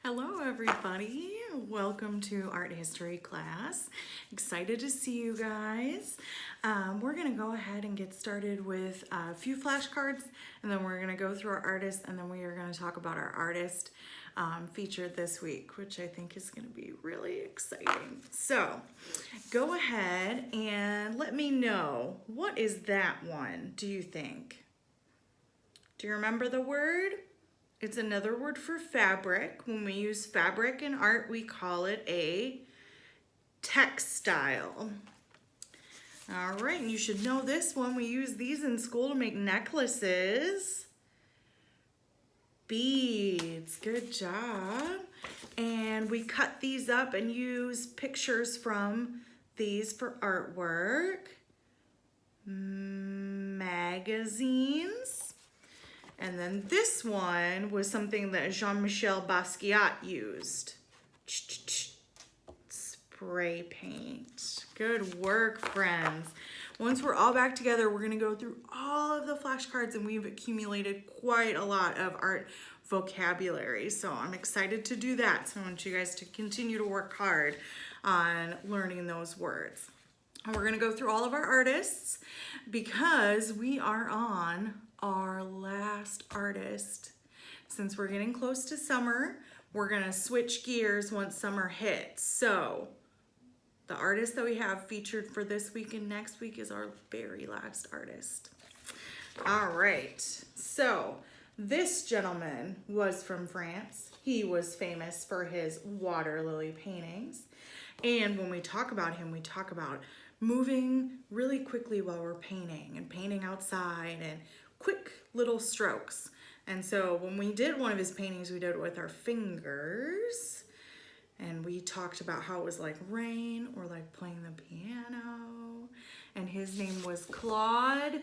Hello everybody, welcome to art history class. Excited to see you guys. We're gonna go ahead and get started with a few flashcards, and then we're gonna go through our artists, and then we are gonna talk about our artist featured this week, which I think is gonna be really exciting. So go ahead and let me know, what is that one, do you think? Do you remember the word? It's another word for fabric. When we use fabric in art, we call it a textile. All right, and you should know this one. We use these in school to make necklaces. Beads, good job. And we cut these up and use pictures from these for artwork. Magazines. And then this one was something that Jean-Michel Basquiat used. Spray paint. Good work, friends. Once we're all back together, we're gonna go through all of the flashcards, and we've accumulated quite a lot of art vocabulary. So I'm excited to do that. So I want you guys to continue to work hard on learning those words. And we're gonna go through all of our artists because we are on our last artist. Since we're getting close to summer, we're gonna switch gears once summer hits. So the artist that we have featured for this week and next week is our very last artist. All right, so this gentleman was from France. He was famous for his water lily paintings. And when we talk about him, we talk about moving really quickly while we're painting and painting outside and quick little strokes. And so when we did one of his paintings, we did it with our fingers, and we talked about how it was like rain or like playing the piano. And his name was Claude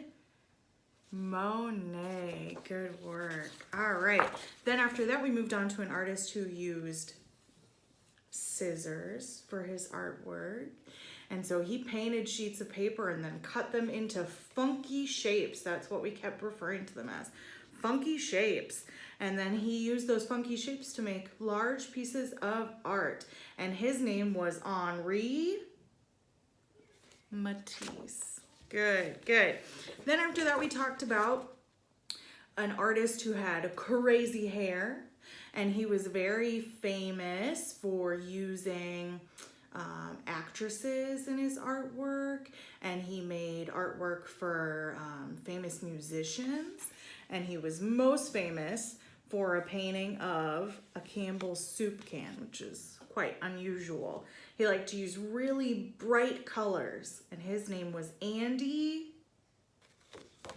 Monet. Good work. All right. Then after that, we moved on to an artist who used scissors for his artwork. And so he painted sheets of paper and then cut them into funky shapes. That's what we kept referring to them as, funky shapes. And then he used those funky shapes to make large pieces of art. And his name was Henri Matisse. Good, good. Then after that, we talked about an artist who had crazy hair. And he was very famous for using actresses in his artwork, and he made artwork for famous musicians, and he was most famous for a painting of a Campbell's soup can, which is quite unusual. He liked to use really bright colors, and his name was Andy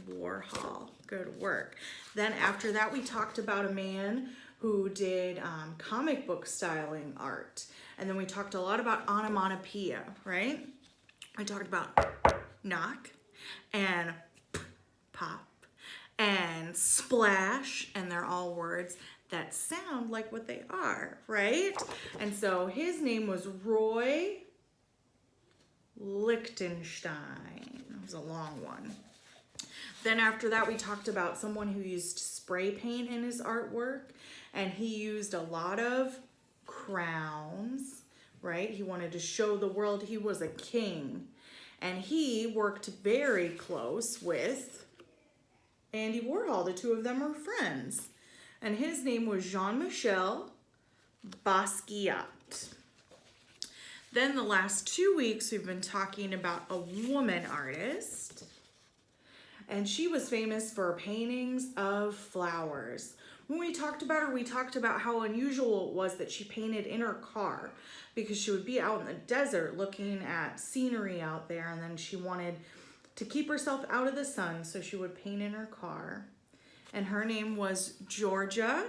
Warhol. Good work. Then after that, we talked about a man who did comic book styling art. And then we talked a lot about onomatopoeia, right? We talked about knock and pop and splash, and they're all words that sound like what they are, right? And so his name was Roy Lichtenstein. It was a long one. Then after that, we talked about someone who used spray paint in his artwork, and he used a lot of crowns, right? He wanted to show the world he was a king, and he worked very close with Andy Warhol. The two of them were friends, and his name was Jean-Michel Basquiat. Then the last 2 weeks, we've been talking about a woman artist, and she was famous for paintings of flowers. When we talked about her, we talked about how unusual it was that she painted in her car, because she would be out in the desert looking at scenery out there, and then she wanted to keep herself out of the sun, so she would paint in her car. And her name was Georgia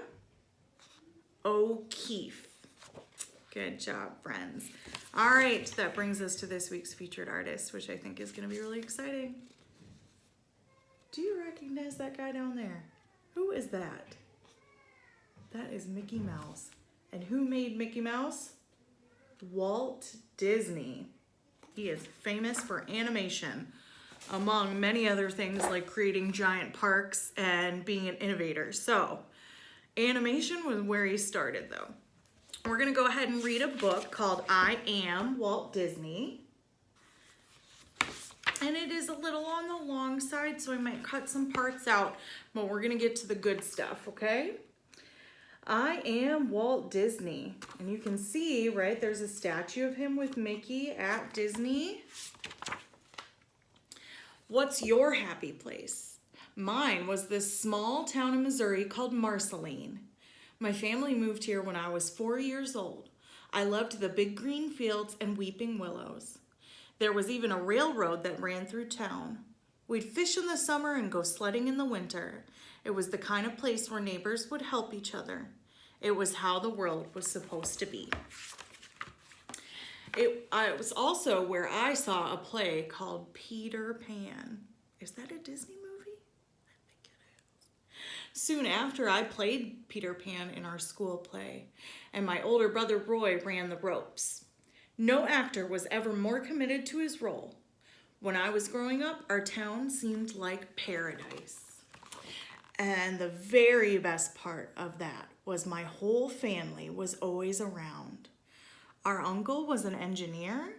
O'Keeffe. Good job, friends. All right, that brings us to this week's featured artist, which I think is going to be really exciting. Do you recognize that guy down there? Who is that? That is Mickey Mouse. And who made Mickey Mouse? Walt Disney. He is famous for animation, among many other things like creating giant parks and being an innovator. So animation was where he started though. We're gonna go ahead and read a book called I Am Walt Disney. And it is a little on the long side, so I might cut some parts out, but we're gonna get to the good stuff, okay? I am Walt Disney. And you can see, right, there's a statue of him with Mickey at Disney. What's your happy place? Mine was this small town in Missouri called Marceline. My family moved here when I was 4 years old. I loved the big green fields and weeping willows. There was even a railroad that ran through town. We'd fish in the summer and go sledding in the winter. It was the kind of place where neighbors would help each other. It was how the world was supposed to be. It was also where I saw a play called Peter Pan. Is that a Disney movie? I think it is. Soon after, I played Peter Pan in our school play, and my older brother Roy ran the ropes. No actor was ever more committed to his role. When I was growing up, our town seemed like paradise. And the very best part of that was my whole family was always around. Our uncle was an engineer,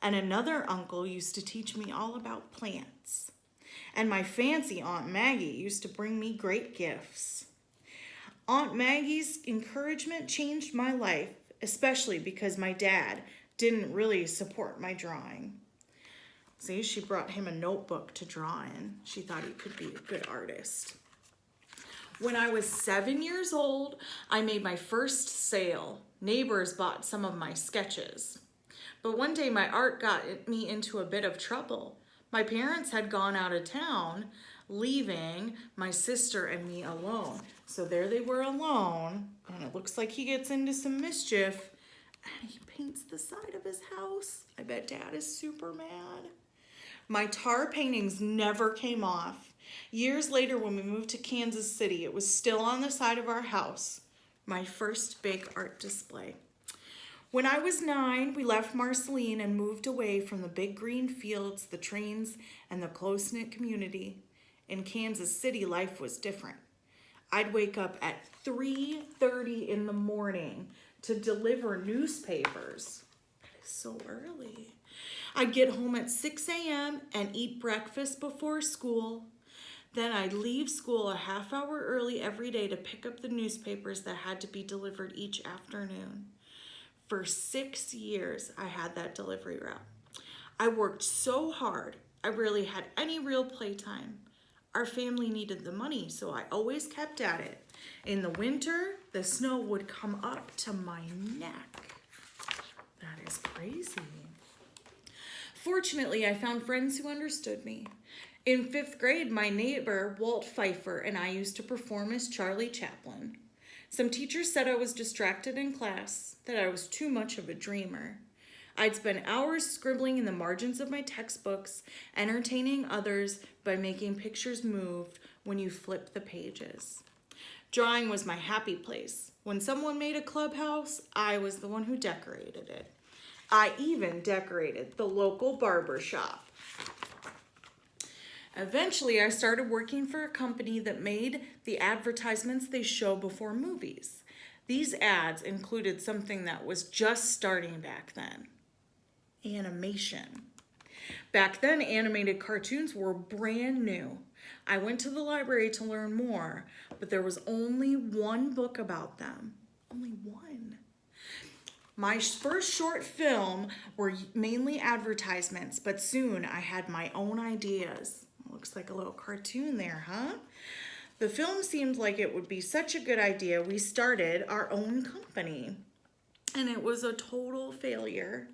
and another uncle used to teach me all about plants. And my fancy Aunt Maggie used to bring me great gifts. Aunt Maggie's encouragement changed my life, especially because my dad didn't really support my drawing. See, she brought him a notebook to draw in. She thought he could be a good artist. When I was 7 years old, I made my first sale. Neighbors bought some of my sketches. But one day my art got me into a bit of trouble. My parents had gone out of town, leaving my sister and me alone. So there they were alone, and it looks like he gets into some mischief, and he paints the side of his house. I bet Dad is super mad. My tar paintings never came off. Years later, when we moved to Kansas City, it was still on the side of our house. My first big art display. When I was 9, we left Marceline and moved away from the big green fields, the trains, and the close-knit community. In Kansas City, life was different. I'd wake up at 3:30 in the morning to deliver newspapers. That is so early. I'd get home at 6 a.m. and eat breakfast before school. Then I'd leave school a half hour early every day to pick up the newspapers that had to be delivered each afternoon. For 6 years, I had that delivery route. I worked so hard, I rarely had any real playtime. Our family needed the money, so I always kept at it. In the winter, the snow would come up to my neck. That is crazy. Fortunately, I found friends who understood me. In 5th grade, my neighbor, Walt Pfeiffer, and I used to perform as Charlie Chaplin. Some teachers said I was distracted in class, that I was too much of a dreamer. I'd spend hours scribbling in the margins of my textbooks, entertaining others by making pictures move when you flip the pages. Drawing was my happy place. When someone made a clubhouse, I was the one who decorated it. I even decorated the local barber shop. Eventually, I started working for a company that made the advertisements they show before movies. These ads included something that was just starting back then: animation. Back then, animated cartoons were brand new. I went to the library to learn more, but there was only one book about them. Only one. My first short film were mainly advertisements, but soon I had my own ideas. Looks like a little cartoon there, huh? The film seemed like it would be such a good idea. We started our own company, and it was a total failure.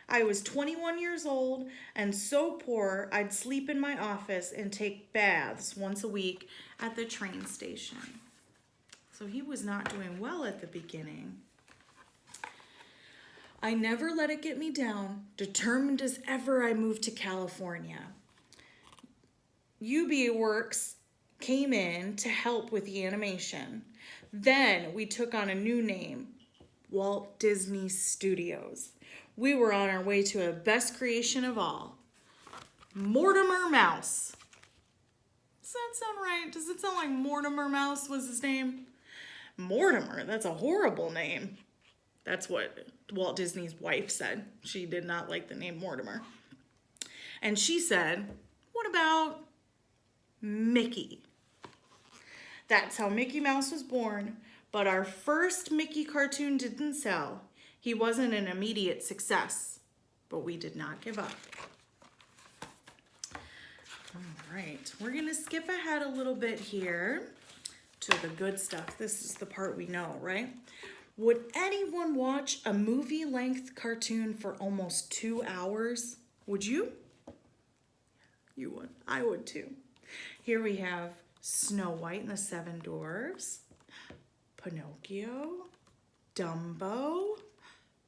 I was 21 years old and so poor I'd sleep in my office and take baths once a week at the train station. So he was not doing well at the beginning. I never let it get me down, determined as ever I moved to California. UB Works came in to help with the animation. Then we took on a new name, Walt Disney Studios. We were on our way to a best creation of all, Mortimer Mouse. Does that sound right? Does it sound like Mortimer Mouse was his name? Mortimer, that's a horrible name. That's what Walt Disney's wife said. She did not like the name Mortimer. And she said, what about Mickey? That's how Mickey Mouse was born, but our first Mickey cartoon didn't sell. He wasn't an immediate success, but we did not give up. All right, we're gonna skip ahead a little bit here to the good stuff. This is the part we know, right? Would anyone watch a movie-length cartoon for almost 2 hours? Would you? You would. I would too. Here we have Snow White and the Seven Dwarfs, Pinocchio, Dumbo,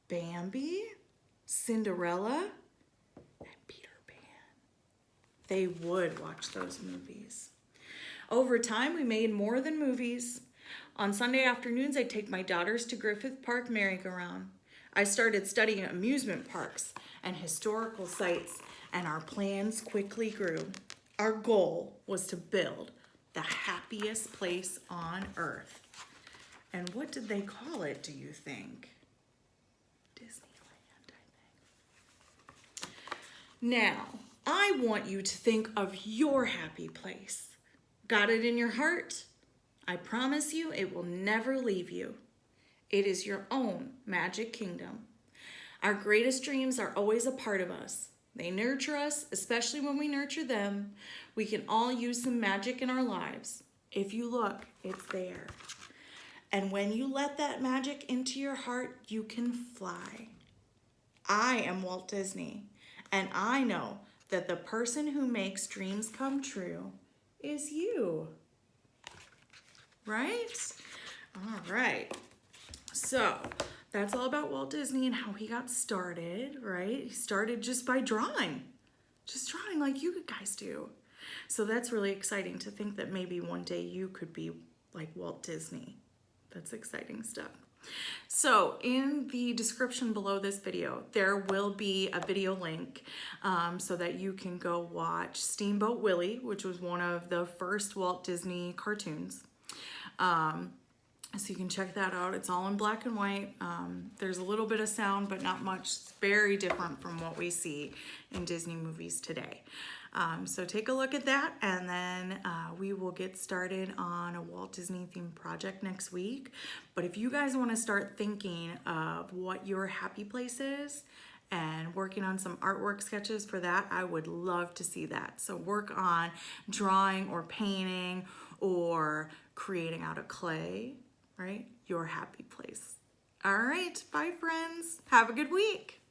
Bambi, Cinderella, and Peter Pan. They would watch those movies. Over time, we made more than movies. On Sunday afternoons, I'd take my daughters to Griffith Park merry-go-round. I started studying amusement parks and historical sites, and our plans quickly grew. Our goal was to build the happiest place on earth. And what did they call it, do you think? Disneyland, I think. Now, I want you to think of your happy place. Got it in your heart? I promise you it will never leave you. It is your own magic kingdom. Our greatest dreams are always a part of us. They nurture us, especially when we nurture them. We can all use some magic in our lives. If you look, it's there. And when you let that magic into your heart, you can fly. I am Walt Disney, and I know that the person who makes dreams come true is you. Right? All right. So that's all about Walt Disney and how he got started, right? He started just by drawing like you guys do. So that's really exciting to think that maybe one day you could be like Walt Disney. That's exciting stuff. So in the description below this video, there will be a video link so that you can go watch Steamboat Willie, which was one of the first Walt Disney cartoons. So you can check that out. It's all in black and white. There's a little bit of sound, but not much. It's very different from what we see in Disney movies today. So take a look at that, and then we will get started on a Walt Disney themed project next week. But if you guys want to start thinking of what your happy place is and working on some artwork sketches for that, I would love to see that. So work on drawing or painting or creating out of clay, right? Your happy place. All right, bye friends. Have a good week.